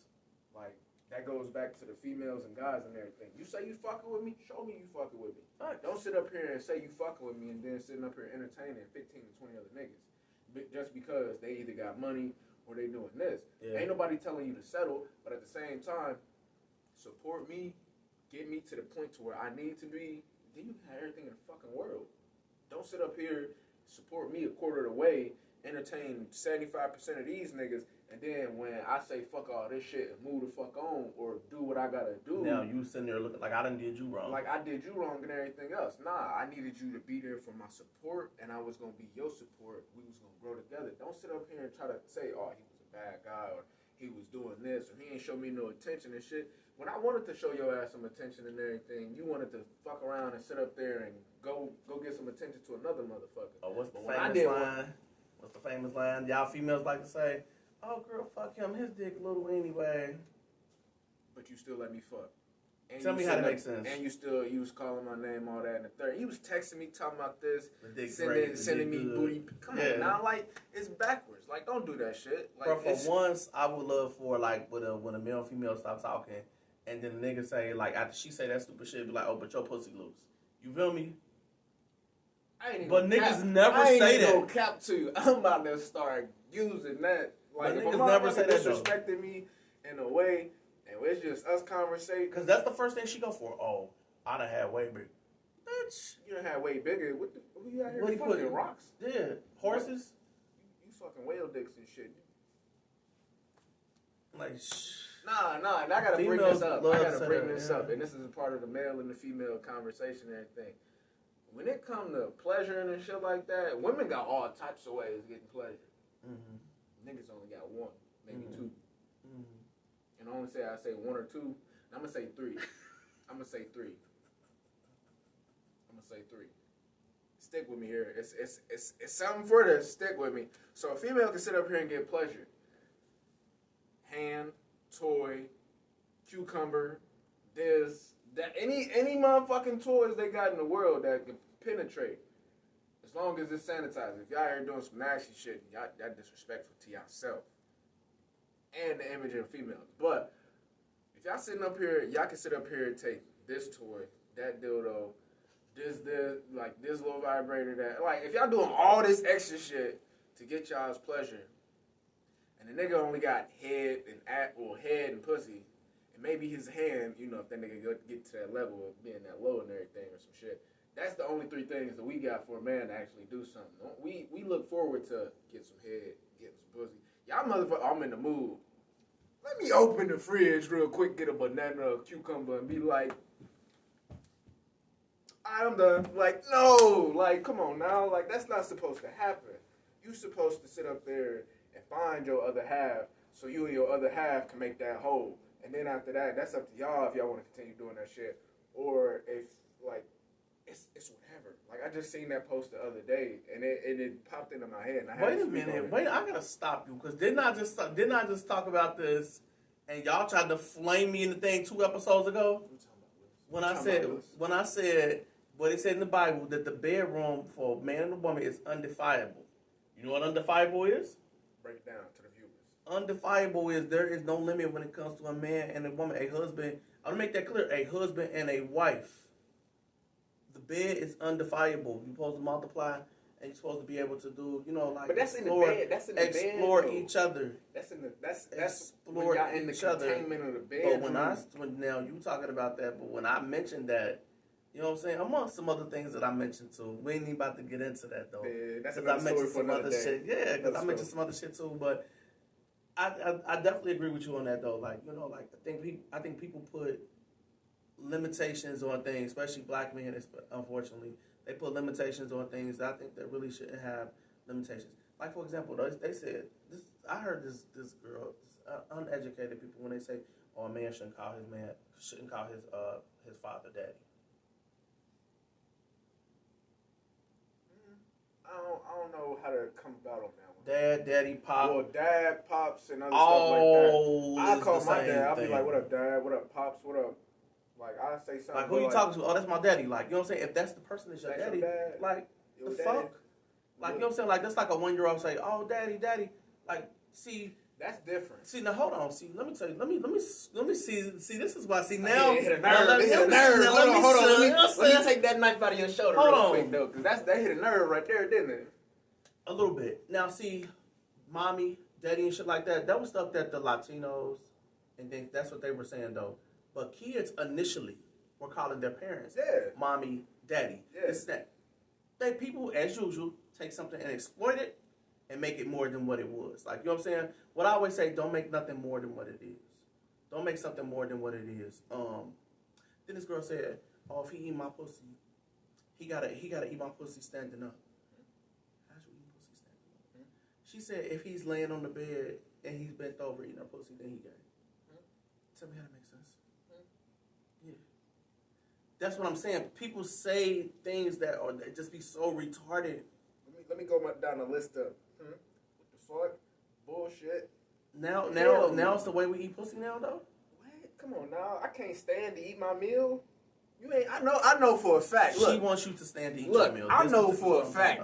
Like, that goes back to the females and guys and everything. You say you fucking with me, show me you fucking with me. Facts. Don't sit up here and say you fucking with me and then sitting up here entertaining 15 to 20 other niggas. Just because they either got money or they doing this. Yeah. Ain't nobody telling you to settle, but at the same time, support me, get me to the point to where I need to be. Then you have everything in the fucking world. Don't sit up here, support me a quarter of the way, entertain 75% of these niggas, and then when I say fuck all this shit and move the fuck on or do what I gotta do. Now you sitting there looking like I done did you wrong. Like I did you wrong and everything else. Nah, I needed you to be there for my support, and I was gonna be your support. We was gonna grow together. Don't sit up here and try to say, oh, he was a bad guy or he was doing this or he ain't show me no attention and shit. When I wanted to show your ass some attention and everything, you wanted to fuck around and sit up there and go get some attention to another motherfucker. Oh, what's the famous line? What's the famous line? Y'all females like to say, oh, girl, fuck him. His dick little anyway. But you still let me fuck. And tell me how that makes sense. And you was calling my name, all that, and the third. You was texting me, talking about this, sending me booty. Come on now, like, it's backwards. Like, don't do that shit. Like, bro, for once, I would love for, like, when a male and female stop talking, and then the nigga say, like, after she say that stupid shit, be like, oh, but your pussy loose. You feel me? But niggas never say that. I ain't cap to you. I'm about to start using that. Like, if niggas never say that, disrespecting me in a way, and it's just us conversating. Because that's the first thing she go for. Oh, I done had way bigger. Bitch. You done had way bigger. Who you out here fucking rocks? Yeah. Horses? You fucking whale dicks and shit. Like, Nah, I gotta bring this up. And this is a part of the male and the female conversation and everything. When it comes to pleasure and shit like that, women got all types of ways of getting pleasure. Mm-hmm. Niggas only got one, maybe two. Mm-hmm. And I say one or two. I'm gonna say three. I'm gonna say three. Stick with me here. It's something for this. Stick with me. So a female can sit up here and get pleasure. Hand, toy, cucumber, this, that, any motherfucking toys they got in the world that can penetrate. As long as it's sanitized. If y'all here doing some nasty shit, y'all that disrespectful to yourself. And the image of females. But if y'all sitting up here, y'all can sit up here and take this toy, that dildo, this little vibrator, that. Like, if y'all doing all this extra shit to get y'all's pleasure, and the nigga only got head and pussy, and maybe his hand, if that nigga get to that level of being that low and everything or some shit, that's the only three things that we got for a man to actually do something. We look forward to get some head, get some pussy. y'all motherfucker, I'm in the mood. Let me open the fridge real quick, get a banana, a cucumber, and be like, I'm done. Like, no, like, come on now. Like, that's not supposed to happen. You supposed to sit up there and find your other half so you and your other half can make that whole. And then after that, that's up to y'all if y'all want to continue doing that shit. Or if, like, it's whatever. Like, I just seen that post the other day, and it popped into my head. And I Wait a minute. Wait, I gotta stop you, because didn't I just talk about this, and y'all tried to flame me in the thing 2 episodes ago? When I said what it said in the Bible, that the bedroom for a man and a woman is undefiable. You know what undefiable is? Break it down to the viewers. Undefiable is there is no limit when it comes to a man and a woman, a husband. I'll make that clear. A husband and a wife. The bed is undefiable. You're supposed to multiply, and you're supposed to be able to do, you know, like. But that's explore, in the bed. That's in the explore bed, each other. That's explore when y'all in the each other. containment of the bed. But when now you talking about that, but when I mentioned that, you know what I'm saying, amongst some other things that I mentioned too, we ain't even about to get into that though. Yeah, that's because I mentioned some other shit. Yeah, because I mentioned some other shit too. But I definitely agree with you on that though. Like, you know, like I think people put limitations on things, especially black men. Unfortunately, they put limitations on things that I think that really shouldn't have limitations. Like, for example, they said this. I heard this girl, uneducated people, when they say, "Oh, a man shouldn't call his father daddy." I don't know how to come about on that one. Dad, daddy, pop. Well, dad, pops, and other stuff like that. I call my dad. I'll be like, "What up, dad? What up, pops? What up?" Like, I say something. Like, who you talking to? Oh, that's my daddy. Like, you know what I'm saying? If that's the person that's your daddy, like, the fuck? Like, you know what I'm saying? Like, that's like a 1-year-old say, "Oh, daddy, daddy." Like, see. That's different. See, now hold on. See, let me tell you. Let me see. See, this is why. See, now hit a nerve. Hit a nerve. Hold on. Let me take that knife out of your shoulder real quick though, because that hit a nerve right there, didn't it? A little bit. Now, see, mommy, daddy, and shit like that. That was stuff that the Latinos and things. That's what they were saying though. But kids initially were calling their parents, mommy, daddy. This is that. They people, as usual, take something and exploit it and make it more than what it was. Like, you know what I'm saying? What I always say, don't make nothing more than what it is. Don't make something more than what it is. Then this girl said, "Oh, if he eat my pussy, he gotta eat my pussy standing up." How's you eat pussy standing up? She said, if he's laying on the bed and he's bent over eating her pussy, then he gay. Tell me how that makes sense. Yeah. That's what I'm saying. People say things that just be so retarded. Let me go down the list of what the fuck, bullshit. Now it's the way we eat pussy now, though. What? Come on now, I can't stand to eat my meal. You ain't. I know for a fact. She wants you to stand to eat your meal. I know for a fact.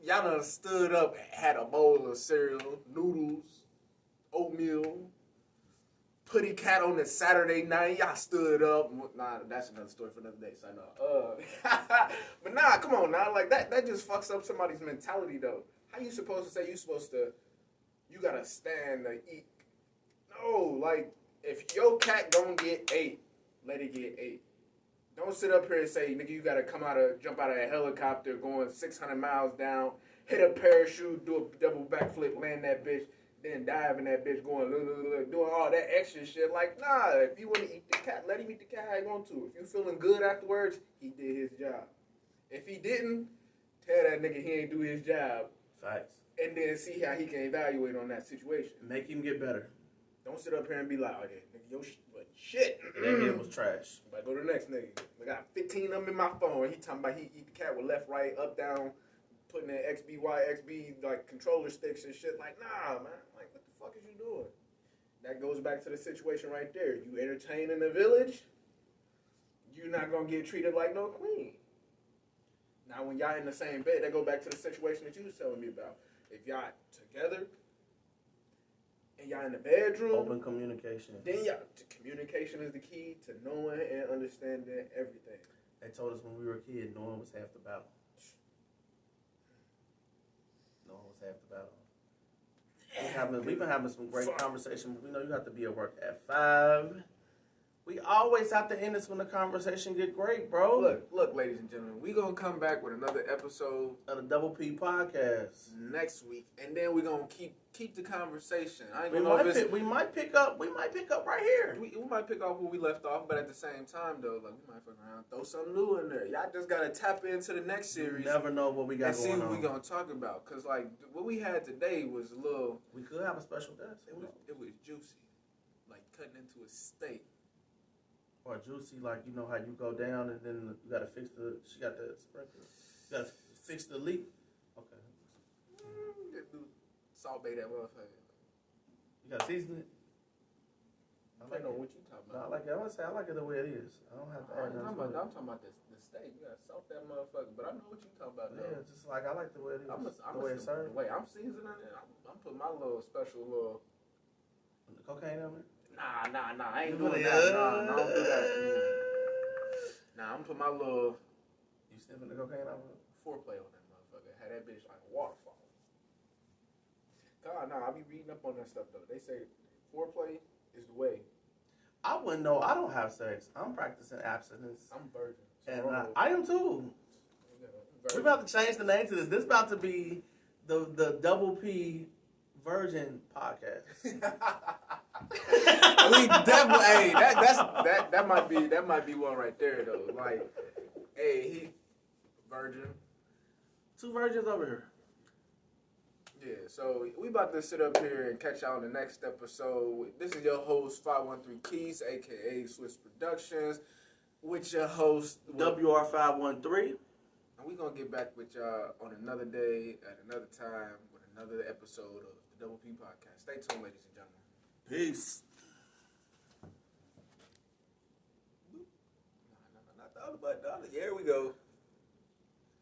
Y'all done stood up and had a bowl of cereal, noodles, oatmeal, putty cat on a Saturday night. Y'all stood up. Nah, that's another story for another day. So I know. But nah, come on now. Like that just fucks up somebody's mentality though. How you supposed to say you gotta stand to eat? No, like if your cat don't get ate, let it get ate. Don't sit up here and say, nigga, you gotta jump out of a helicopter going 600 miles down, hit a parachute, do a double backflip, land that bitch, then dive in that bitch going, doing all that extra shit. Like, nah, if you want to eat the cat, let him eat the cat how you want to. If you feeling good afterwards, he did his job. If he didn't, tell that nigga he ain't do his job. Facts. And then see how he can evaluate on that situation. Make him get better. Don't sit up here and be like, oh, yeah, nigga, your shit. That head was trash. But go to the next nigga. I got 15 of them in my phone. He talking about he eat the cat with left, right, up, down, putting in XB, like controller sticks and shit. Like, nah, man. Like, what the fuck is you doing? That goes back to the situation right there. You entertain in the village, you're not gonna get treated like no queen. Now, when y'all in the same bed, that go back to the situation that you was telling me about. If y'all together and y'all in the bedroom, open communication. Then communication is the key to knowing and understanding everything. They told us when we were a kid, knowing was half the battle. Knowing was half the battle. We've been having some great conversation, but we know you have to be at work at 5. We always have to end this when the conversation get great, bro. Look, ladies and gentlemen, we gonna come back with another episode of the Double P podcast next week, and then we gonna keep the conversation. I ain't we gonna know might if we might pick up right here. we might pick up where we left off, but at the same time though, like we might fuck around, throw something new in there. Y'all just gotta tap into the next series. You never know what we got and going see what on. we gonna talk about, cause like what we had today was a little. We could have a special guest. It was juicy, like cutting into a steak. Or juicy, like you know how you go down and then you gotta fix the. She got the sprinkler. You gotta fix the leak. Okay. Salt bay that motherfucker. You gotta season it. I don't know what you talking about. No, I like it. I want to say I like it the way it is. I don't have to add nothing. I'm talking about the steak. You gotta salt that motherfucker. But I know what you talking about. Yeah, though. just like I like the way it is. The way it's served. The way I'm seasoning it, I'm putting my little special little. The cocaine on it. Nah. I ain't doing that. Nah, don't do that. Nah, I'm putting my little. You sniffing the cocaine on it? Foreplay on that motherfucker. Had that bitch like a waterfall. God, nah, I be reading up on that stuff though. They say foreplay is the way. I wouldn't know. I don't have sex. I'm practicing abstinence. I'm a virgin. So And I am too. We're about to change the name to this. This is about to be the Double P Virgin podcast. We definitely, hey, that might be one right there though. Like, hey, he virgin. 2 virgins over here. Yeah, so we about to sit up here and catch y'all in the next episode. This is your host 513 Keys, aka Swiss Productions, with your host WR513. And we gonna get back with y'all on another day at another time with another episode of the Double P Podcast. Stay tuned, ladies and gentlemen. Peace. Not the other, but the other. Here we go.